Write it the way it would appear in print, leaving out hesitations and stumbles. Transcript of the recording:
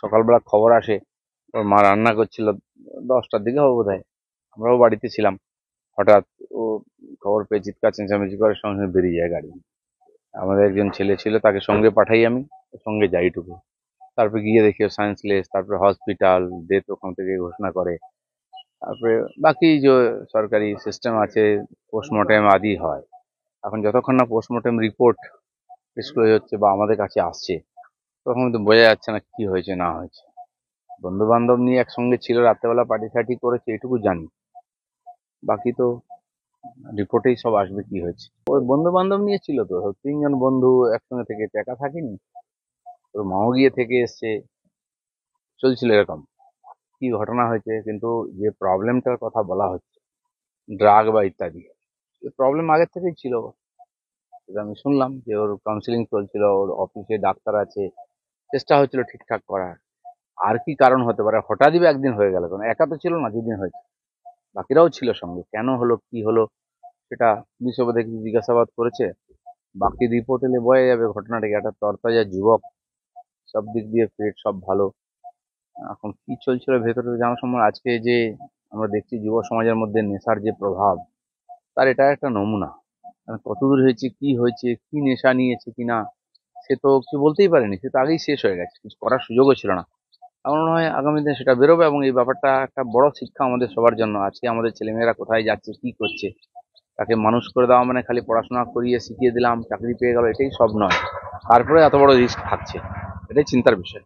সকালবেলা খবর আসে ওর মা রান্না করছিল, 10টার দিকে হবে বোধহয়। আমরাও বাড়িতে ছিলাম। হঠাৎ ও খবর পেয়ে চিৎকার চেঁচামেচি করে সঙ্গে সঙ্গে বেরিয়ে যায় গাড়ি। আমাদের একজন ছেলে ছিল, তাকে সঙ্গে পাঠাই আমি, ওর সঙ্গে যাইটুকু। তারপরে গিয়ে দেখি ও সায়েন্সলেস, তারপরে হসপিটাল, ডেথ ওখান থেকে ঘোষণা করে। তারপরে বাকি যে সরকারি সিস্টেম আছে, পোস্টমর্টেম আদি হয়। এখন যতক্ষণ না পোস্টমর্টেম রিপোর্ট ডিসক্লোজ হচ্ছে বা আমাদের কাছে আসছে, তখন কিন্তু বোঝা যাচ্ছে না কি হয়েছে না হয়েছে। বন্ধু বান্ধব নিয়ে একসঙ্গে ছিল, রাত্রেবেলা পার্টি সার্টি করেছে এটুকু জানি, বাকি তো রিপোর্টেই সব আসবে কি হয়েছে। ওই বন্ধু বান্ধব নিয়ে ছিল তো, 3জন বন্ধু একসঙ্গে থেকে একা থাকেনি। ওর মাও গিয়ে থেকে এসছে, চলছিল এরকম। কি ঘটনা হয়েছে, কিন্তু যে প্রবলেমটার কথা বলা হচ্ছে, ড্রাগ বা ইত্যাদি, প্রবলেম আগের থেকেই ছিল। সেটা আমি শুনলাম যে ওর কাউন্সিলিং চলছিল, ওর অফিসে ডাক্তার আছে, চেষ্টা হচ্ছিল ঠিকঠাক করার। আর কি কারণ হতে পারে, হঠাৎই বা একদিন হয়ে গেল, কারণ একা তো ছিল না, দুদিন হয়েছে, বাকিরাও ছিল সঙ্গে। কেন হলো কি হলো সেটা পুলিশ দেখি জিজ্ঞাসাবাদ করেছে। বাকি রিপোর্ট এলে বোঝা যাবে ঘটনাটা কি। একটা তরতাজা যুবক, সব দিক দিয়ে ফিট, সব ভালো। এখন কি চলছিল ভেতরে জানা সম্ভব। আজকে যে আমরা দেখছি যুব সমাজের মধ্যে নেশার যে প্রভাব, তার এটা একটা নমুনা। কতদূর হয়েছে, কি হয়েছে, কি নেশা নিয়েছে কিনা, সে তো কিছু বলতেই পারেনি, সে তো আগেই শেষ হয়ে গেছে, কিছু করার সুযোগও ছিল না। আমার মনে হয় আগামী দিনে সেটা বেরোবে, এবং এই ব্যাপারটা একটা বড় শিক্ষা আমাদের সবার জন্য। আজকে আমাদের ছেলেমেয়েরা কোথায় যাচ্ছে, কি করছে, তাকে মানুষ করে দেওয়া মানে খালি পড়াশোনা করিয়ে শিখিয়ে দিলাম চাকরি পেয়ে গেল, এটাই সব নয়। তারপরে এত বড় রিস্ক থাকছে, এটাই চিন্তার বিষয়।